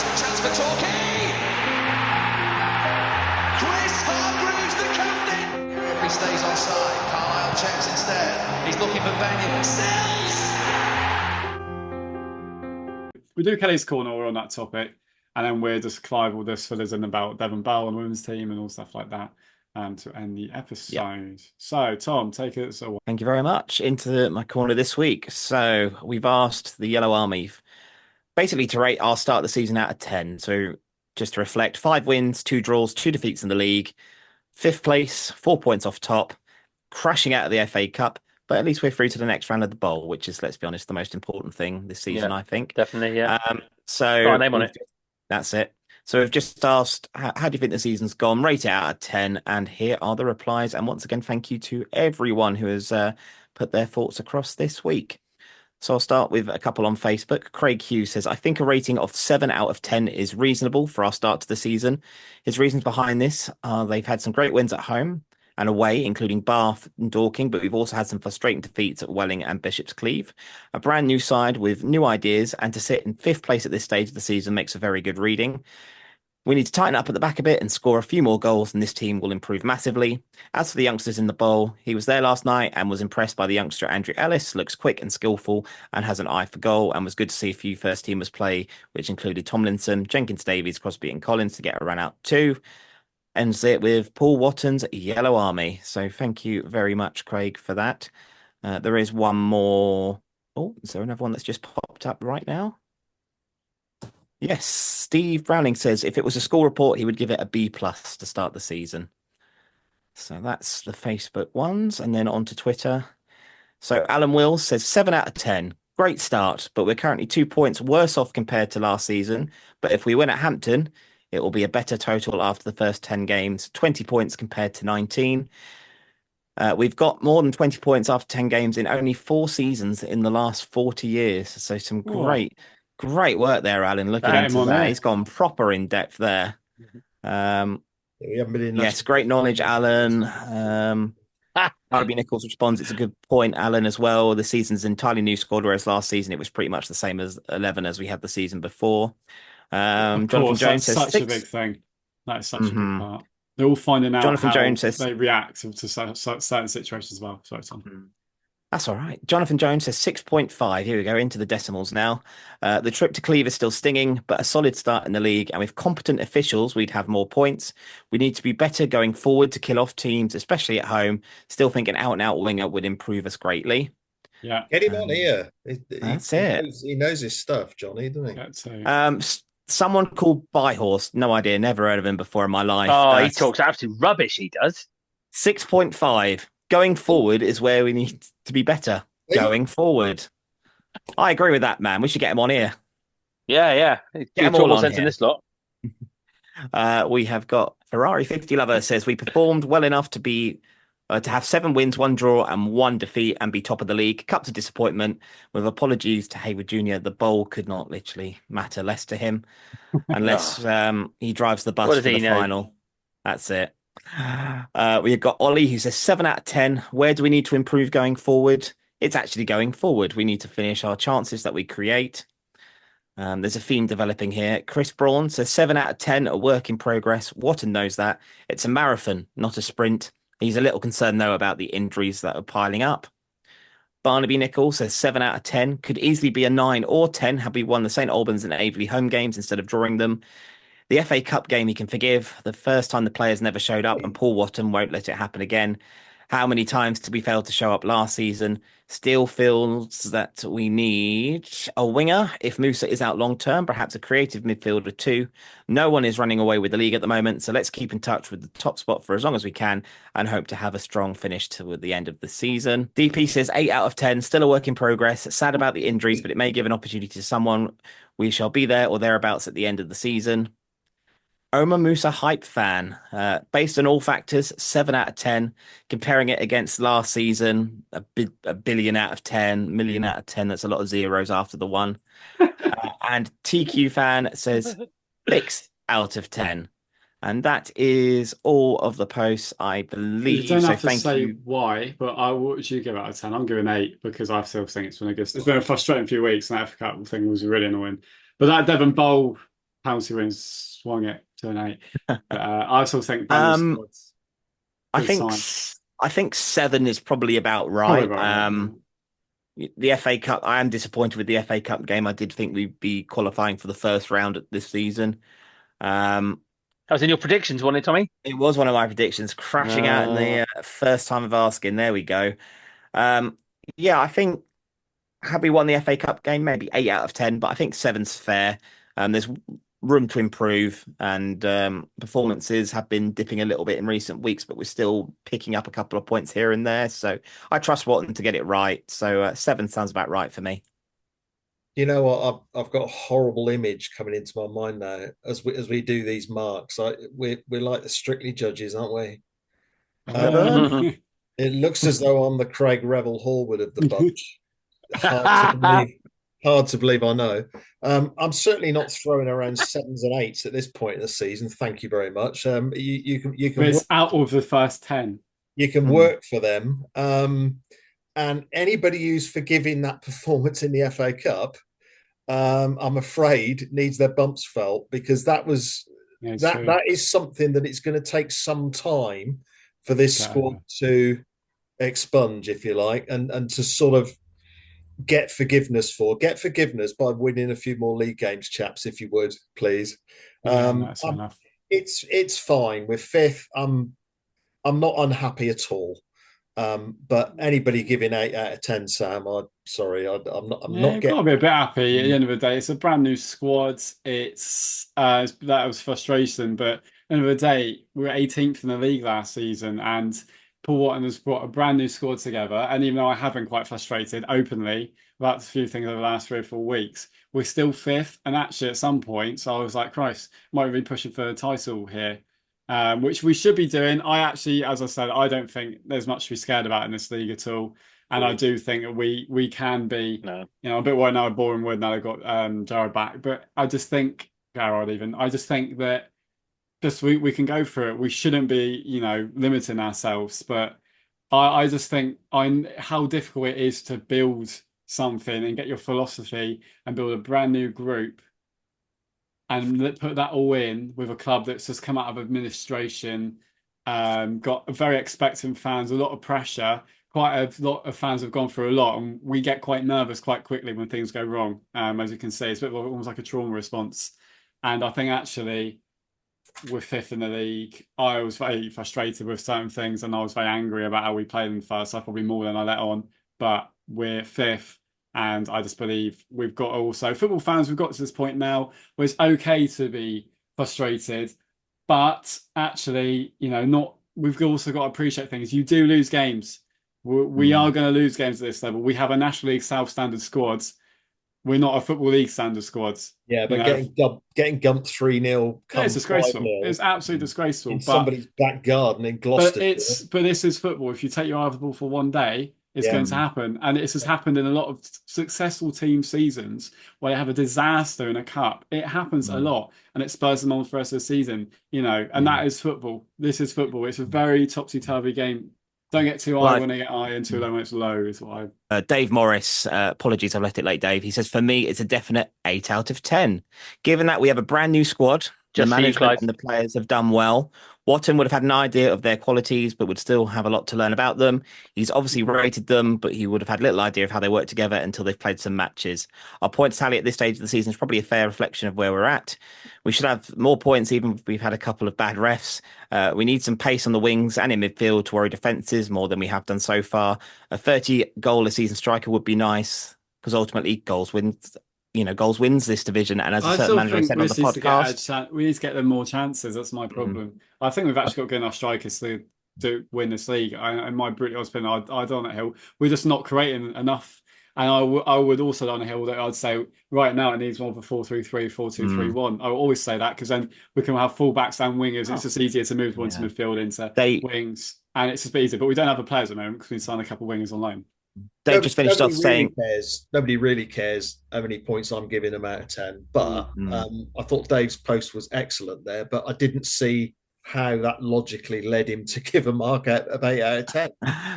chance for Torquay. Chris Hargreaves, the captain. If he stays offside, Carlisle checks instead. He's looking for Benyon. We do Kelly's Corner, we're on that topic. And then Clive will just fill us in about Devon Bowl and women's team and all stuff like that to end the episode. Yep. So, Tom, take it away. Thank you very much. Into my corner this week. So we've asked the Yellow Army basically to rate our start of the season out of 10. So just to reflect, 5 wins, 2 draws, 2 defeats in the league, 5th place, 4 points off top, crashing out of the FA Cup. But at least we're through to the next round of the Bowl, which is, let's be honest, the most important thing this season, I think. Definitely, yeah. So got a name on it. That's it. So we've just asked, how do you think the season's gone? Rate it out of 10. And here are the replies. And once again, thank you to everyone who has put their thoughts across this week. So I'll start with a couple on Facebook. Craig Hughes says, I think a rating of 7 out of 10 is reasonable for our start to the season. His reasons behind this are they've had some great wins at home and away, including Bath and Dorking, but we've also had some frustrating defeats at Welling and Bishop's Cleeve. A brand new side with new ideas, and to sit in 5th place at this stage of the season makes a very good reading. We need to tighten up at the back a bit and score a few more goals, and this team will improve massively. As for the youngsters in the bowl, he was there last night and was impressed by the youngster Andrew Ellis. Looks quick and skillful and has an eye for goal, and was good to see a few first teamers play, which included Tomlinson, Jenkins Davies, Crosby and Collins to get a run out too. Ends it with Paul Watton's Yellow Army. So thank you very much, Craig, for that. There is one more. Oh, is there another one that's just popped up right now? Yes, Steve Browning says if it was a school report, he would give it a B+ to start the season. So that's the Facebook ones. And then on to Twitter. So Alan Wills says 7 out of 10. Great start, but we're currently 2 points worse off compared to last season. But if we win at Hampton, it will be a better total after the first 10 games, 20 points compared to 19. We've got more than 20 points after 10 games in only 4 seasons in the last 40 years. So some great work there, Alan. Looking into that. He's gone proper in depth there. We haven't been in yes, great knowledge, Alan. Harvey Nichols responds, it's a good point, Alan, as well. The season's entirely new squad, whereas last season it was pretty much the same as 11 as we had the season before. Jonathan Jones says such a big thing. That is such a big part. They're all finding out Jonathan how Jones says they react to certain situations as well. Sorry, Tom. That's all right. Jonathan Jones says 6.5. Here we go, into the decimals now. The trip to Clive is still stinging, but a solid start in the league. And with competent officials, we'd have more points. We need to be better going forward to kill off teams, especially at home. Still think an out-and-out winger would improve us greatly. Yeah. Get him on here. That's it. He knows his stuff, Johnny, doesn't he? Someone called Byhorse. No idea. Never heard of him before in my life. Oh, he talks absolute rubbish, he does. 6.5. Going forward is where we need to be better. Going forward. I agree with that, man. We should get him on here. Yeah. Get him all all on sense here. in this lot. We have got Ferrari 50 Lover says we performed well enough to have 7 wins, 1 draw and 1 defeat and be top of the league. Cups of disappointment. With apologies to Hayward Jr., the bowl could not literally matter less to him unless he drives the bus for the final. That's it. We've got Ollie who says 7 out of 10. Where do we need to improve going forward? It's actually going forward. We need to finish our chances that we create. There's a theme developing here. Chris Braun says 7 out of 10, a work in progress. Watton knows that. It's a marathon, not a sprint. He's a little concerned, though, about the injuries that are piling up. Barnaby Nichols says 7 out of 10. Could easily be a 9 or 10 had we won the St Albans and Aveley home games instead of drawing them. The FA Cup game he can forgive. The first time the players never showed up, and Paul Watton won't let it happen again. How many times did we fail to show up last season? Still feels that we need a winger. If Musa is out long term, perhaps a creative midfielder too. No one is running away with the league at the moment, so let's keep in touch with the top spot for as long as we can and hope to have a strong finish to the end of the season. DP says 8 out of 10, still a work in progress. Sad about the injuries, but it may give an opportunity to someone. We shall be there or thereabouts at the end of the season. Omar Musa hype fan, based on all factors, 7 out of 10. Comparing it against last season, a billion out of 10, million out of 10. That's a lot of zeros after the 1. And TQ fan says 6 out of 10. And that is all of the posts, I believe. You don't have to say why, but what would you give out of 10? I'm giving 8 because I still think it's been a frustrating few weeks, and that Africa Cup thing was really annoying. But that Devon Bowl Pouncey wins swung it to an 8. But I also think squads. I think 7 is probably about right. The FA Cup, I am disappointed with the FA Cup game. I did think we'd be qualifying for the first round this season. That was in your predictions, wasn't it, Tommy? It was one of my predictions, crashing out in the first time of asking. There we go. I think had we won the FA Cup game, maybe 8 out of 10, but I think 7's fair. There's room to improve, and performances have been dipping a little bit in recent weeks, but we're still picking up a couple of points here and there. So I trust Watton to get it right. So 7 sounds about right for me. You know what? I've got a horrible image coming into my mind now as we do these marks. We're like the Strictly judges, aren't we? It looks as though I'm the Craig Revel Horwood of the bunch. Hard to believe, I know. I'm certainly not throwing around 7s and 8s at this point in the season. Thank you very much. You can. But it's out of the first 10. You can work for them. And anybody who's forgiving that performance in the FA Cup, I'm afraid needs their bumps felt, because that is something that it's going to take some time for this squad to expunge, if you like, and to sort of get forgiveness by winning a few more league games, chaps, if you would, please. That's enough. It's fine. We're 5th. I'm not unhappy at all. But anybody giving 8 out of 10, Sam, I'm sorry, I'm not. You've got to be a bit happy at the end of the day. It's a brand new squad. It's that was frustration, but at the end of the day, we were 18th in the league last season, and Paul Watton has brought a brand new squad together. And even though I have been quite frustrated openly about a few things over the last 3 or 4 weeks, we're still 5th. And actually, at some points, I was like, Christ, might be pushing for the title here. Which we should be doing. I actually, as I said, I don't think there's much to be scared about in this league at all. And I do think that we can be, a bit worried now with Boring Wood now they've got Jared back. But I just think, I just think that we can go for it. We shouldn't be, limiting ourselves. But I just think how difficult it is to build something and get your philosophy and build a brand new group and put that all in with a club that's just come out of administration, got very expectant fans, a lot of pressure. Quite a lot of fans have gone through a lot, and we get quite nervous quite quickly when things go wrong. As you can see, it's a bit almost like a trauma response. And I think actually we're 5th in the league. I was very frustrated with certain things, and I was very angry about how we played in first. So probably more than I let on. But we're 5th. And I just believe we've got football fans, we've got to this point now where it's okay to be frustrated, but actually, we've also got to appreciate things. You do lose games. We are going to lose games at this level. We have a National League South standard squad. We're not a Football League standard squad. Yeah, but getting gumped 3-0. It's disgraceful. It's absolutely disgraceful. In somebody's back garden in Gloucester. But this is football. If you take your eye off the ball for one day, it's going to happen. And this has happened in a lot of successful team seasons where they have a disaster in a cup. It happens a lot, and it spurs them on for the rest of the season, and that is football. This is football. It's a very topsy-turvy game. Don't get too high when they get high and too low when it's low is what Dave Morris, apologies, I've left it late, Dave. He says, for me, it's a definite 8 out of 10. Given that we have a brand new squad, the management and the players have done well. Watton would have had an idea of their qualities, but would still have a lot to learn about them. He's obviously rated them, but he would have had little idea of how they work together until they've played some matches. Our points tally at this stage of the season is probably a fair reflection of where we're at. We should have more points, even if we've had a couple of bad refs. We need some pace on the wings and in midfield to worry defences more than we have done so far. A 30-goal-a-season striker would be nice, because ultimately goals wins this division. And as a certain manager said on the podcast, we need to get them more chances. That's my problem. I think we've actually got good enough strikers to win this league. And my brutally honest opinion, I don't on that hill. We're just not creating enough. And I would also on a hill that I'd say right now it needs more of a 4-3-3, 4-2-3-1. I will always say that, because then we can have fullbacks and wingers. It's just easier to move into midfield into wings, and it's just easier. But we don't have the players at the moment because we signed a couple of wingers on loan. They just finished off saying nobody really cares how many points I'm giving them out of 10. But I thought Dave's post was excellent there, but I didn't see how that logically led him to give a mark out of 8 out of 10.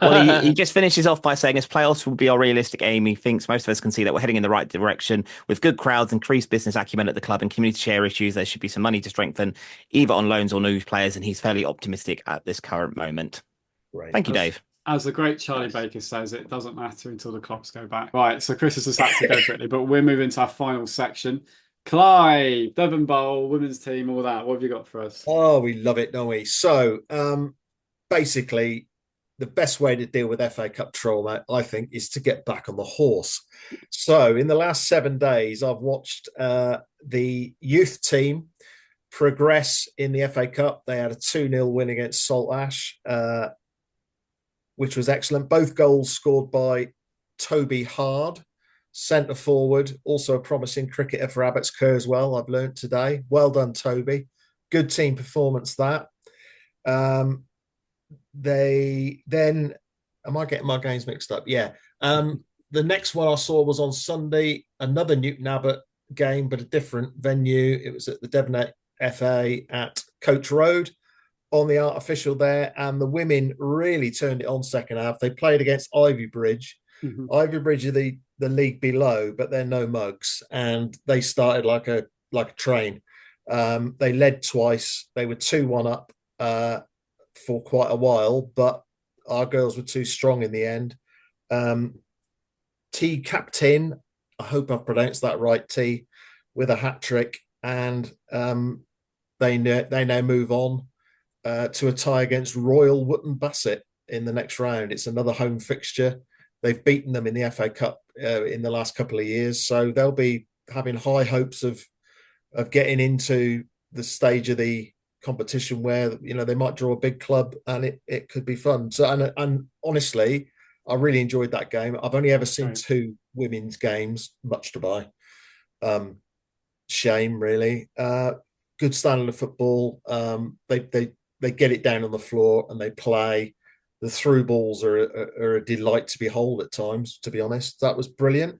Well, he just finishes off by saying, as playoffs will be our realistic aim, he thinks most of us can see that we're heading in the right direction. With good crowds, increased business acumen at the club and community share issues, there should be some money to strengthen either on loans or new players, and he's fairly optimistic at this current moment. Great. Thank you, Dave. As the great Charlie Baker says, it doesn't matter until the clocks go back. Right, so Chris has just had to go quickly, but we're moving to our final section. Clive, Devon Bowl, women's team, all that. What have you got for us? Oh, we love it, don't we? So basically, the best way to deal with FA Cup trauma, I think, is to get back on the horse. So in the last 7 days, I've watched the youth team progress in the FA Cup. They had a 2-0 win against Saltash, which was excellent. Both goals scored by Toby Hard, centre forward, also a promising cricketer for Abbots Kerr as well, I've learnt today. Well done, Toby. Good team performance, that. They then, am I getting my games mixed up? Yeah. The next one I saw was on Sunday, another Newton Abbot game, but a different venue. It was at the Devon FA at Coach Road on the artificial there, and the women really turned it on second half. They played against Ivy Bridge. Mm-hmm. Ivy Bridge are the league below, but they're no mugs, and they started like a train. They led twice. They were 2-1 up for quite a while, but our girls were too strong in the end. T captain, I hope I've pronounced that right, T, with a hat trick, and they now move on to a tie against Royal Wootton Bassett in the next round. It's another home fixture. They've beaten them in the FA Cup in the last couple of years, so they'll be having high hopes of getting into the stage of the competition where they might draw a big club, and it could be fun. So and honestly, I really enjoyed that game. I've only ever seen 2 women's games, much to buy. Shame, really. Good standard of football. They get it down on the floor and they play. The through balls are a delight to behold at times, to be honest. That was brilliant.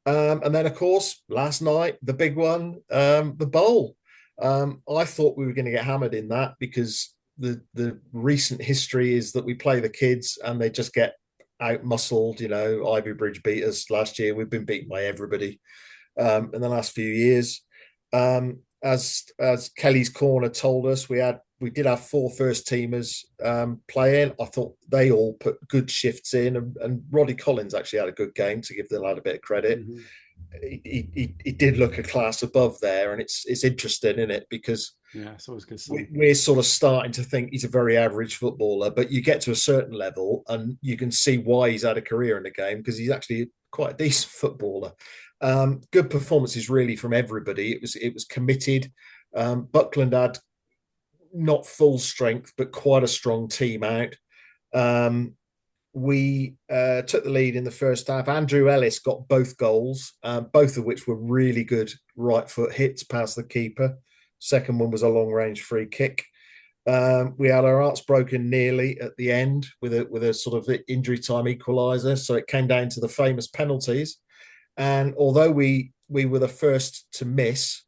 And then, of course, last night, the big one, the bowl. I thought we were going to get hammered in that because the recent history is that we play the kids and they just get out-muscled. Ivy Bridge beat us last year. We've been beaten by everybody in the last few years. As Kelly's Corner told us, we did have 4 first teamers playing. I thought they all put good shifts in, and Roddy Collins actually had a good game, to give the lad a bit of credit. Mm-hmm. He did look a class above there, and it's interesting, isn't it? Because it's always good. We're sort of starting to think he's a very average footballer, but you get to a certain level and you can see why he's had a career in the game, because he's actually quite a decent footballer. Good performances really from everybody. It was committed. Buckland had not full strength, but quite a strong team out. We took the lead in the first half. Andrew Ellis got both goals, both of which were really good right foot hits past the keeper. Second one was a long range free kick. We had our hearts broken nearly at the end with a sort of injury time equaliser. So it came down to the famous penalties. And although we were the first to miss,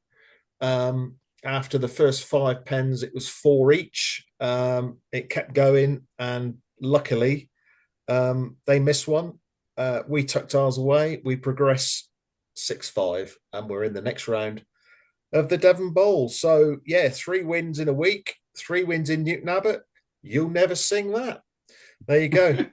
after the first 5 pens, it was 4 each. It kept going, and luckily they missed one. We tucked ours away. We progress 6-5, and we're in the next round of the Devon Bowl. So, 3 wins in a week, 3 wins in Newton Abbot. You'll never sing that. There you go.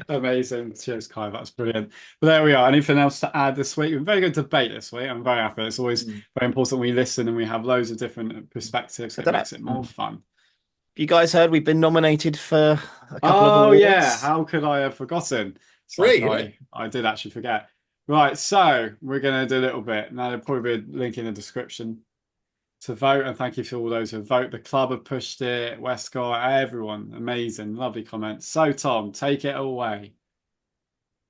Amazing. Cheers, Kai. That's brilliant. But there we are. Anything else to add this week? Very good debate this week. I'm very happy. It's always very important we listen and we have loads of different perspectives. It makes it more fun. You guys heard we've been nominated for a couple of awards? Oh, yeah. How could I have forgotten? I did actually forget. Right. So we're going to do a little bit. Now, there'll probably be a link in the description to vote. And thank you to all those who vote. The club have pushed it. Westcott, everyone. Amazing. Lovely comments. So, Tom, take it away.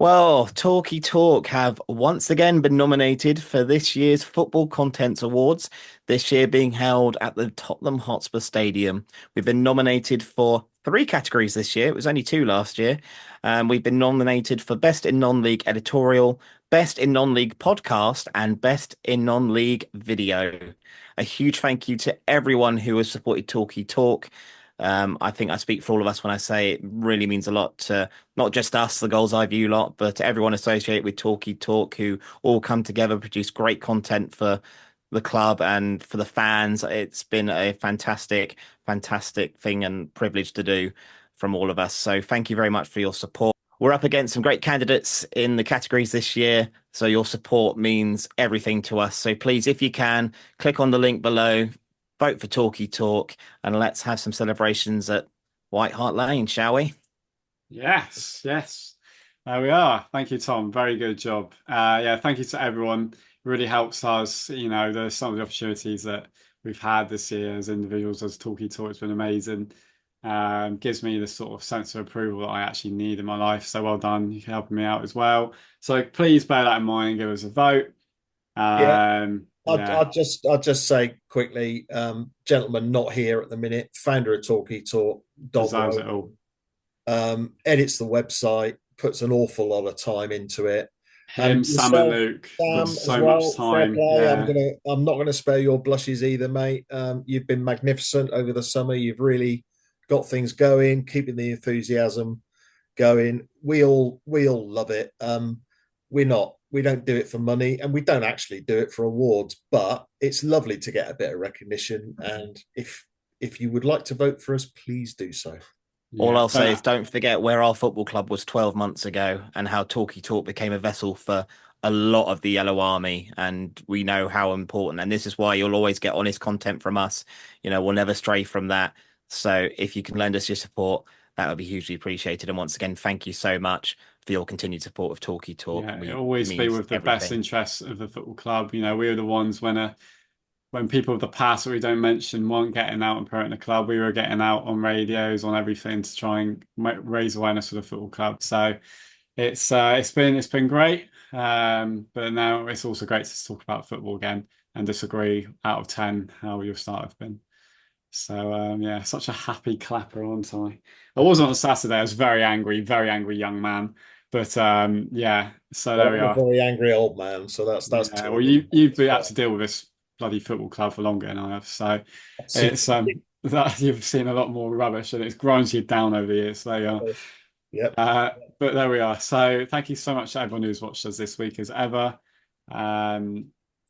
Well, Talky Talk have once again been nominated for this year's Football Contents Awards, this year being held at the Tottenham Hotspur Stadium. We've been nominated for 3 categories this year. It was only 2 last year. We've been nominated for Best in Non-League Editorial, Best in Non-League Podcast, and Best in Non-League Video. A huge thank you to everyone who has supported Talky Talk. I think I speak for all of us when I say it really means a lot to not just us, the Goals Eye View lot, but to everyone associated with Talky Talk who all come together, produce great content for the club and for the fans. It's been a fantastic, fantastic thing and privilege to do from all of us. So thank you very much for your support. We're up against some great candidates in the categories this year, so your support means everything to us. So please, if you can, click on the link below, vote for Talky Talk, and let's have some celebrations at White Hart Lane, shall we? Yes, yes. There we are. Thank you, Tom. Very good job. Yeah, thank you to everyone. It really helps us. There's some of the opportunities that we've had this year as individuals, as Talky Talk. It's been amazing. Gives me the sort of sense of approval that I actually need in my life. So well done. You're helping me out as well. So please bear that in mind and give us a vote. I'll just say quickly, gentleman not here at the minute, founder of Talky Talk, Deserves it all. Edits the website, puts an awful lot of time into it. Him, Sam, and Luke, Sam, so much time. Yeah. I'm not gonna spare your blushes either, mate. You've been magnificent over the summer. You've really got things going, keeping the enthusiasm going. We all love it. We don't do it for money, and we don't actually do it for awards, but it's lovely to get a bit of recognition. And if you would like to vote for us, please do so. All I'll say is don't forget where our football club was 12 months ago and how Talky Talk became a vessel for a lot of the Yellow Army. And we know how important, and this is why you'll always get honest content from us. We'll never stray from that. So if you can lend us your support, that would be hugely appreciated. And once again, thank you so much for your continued support of Talky Talk. Yeah, it always be with the best interests of the football club. We were the ones when people of the past that we don't mention weren't getting out and promoting the club, we were getting out on radios, on everything to try and raise awareness for the football club. So it's been great, but now it's also great to talk about football again and disagree out of 10 how your start have been. So yeah, such a happy clapper, aren't I? I wasn't on Saturday. I was very angry young man. But yeah, so there we are. A very angry old man. So that's yeah, well, you've had to deal with this bloody football club for longer than I have. So it's that you've seen a lot more rubbish and it's grinds you down over the years. So there you are. Yep. But there we are. So thank you so much to everyone who's watched us this week as ever.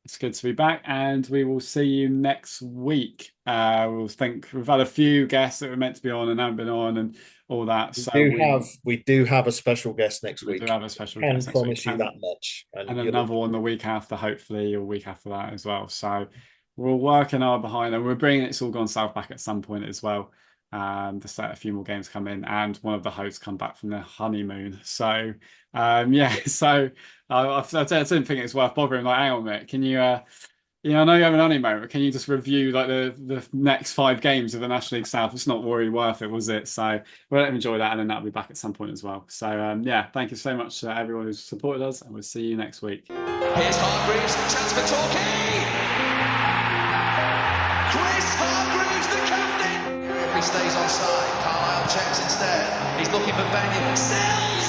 It's good to be back, and we will see you next week. We've had a few guests that were meant to be on and haven't been on, and all that. We do have a special guest next week. We do have a special guest next week. I promise you that much. And another one the week after, hopefully, or week after that as well. So we're working hard behind, and we're bringing It's All Gone South back at some point as well. To set a few more games come in, and one of the hosts come back from their honeymoon. So yeah, so I didn't think it's worth bothering. Like, hang on a minute, can you I know you have an honeymoon, but can you just review like the next 5 games of the National League South? It's not really worth it, was it? So we'll let them enjoy that, and then that'll be back at some point as well. So yeah, thank you so much to everyone who's supported us, and we'll see you next week. Here's Hargreaves, chance for Torquay. Chris Hargreaves, the captain. He stays onside. Carlisle checks instead. He's looking for Benyon. Sells.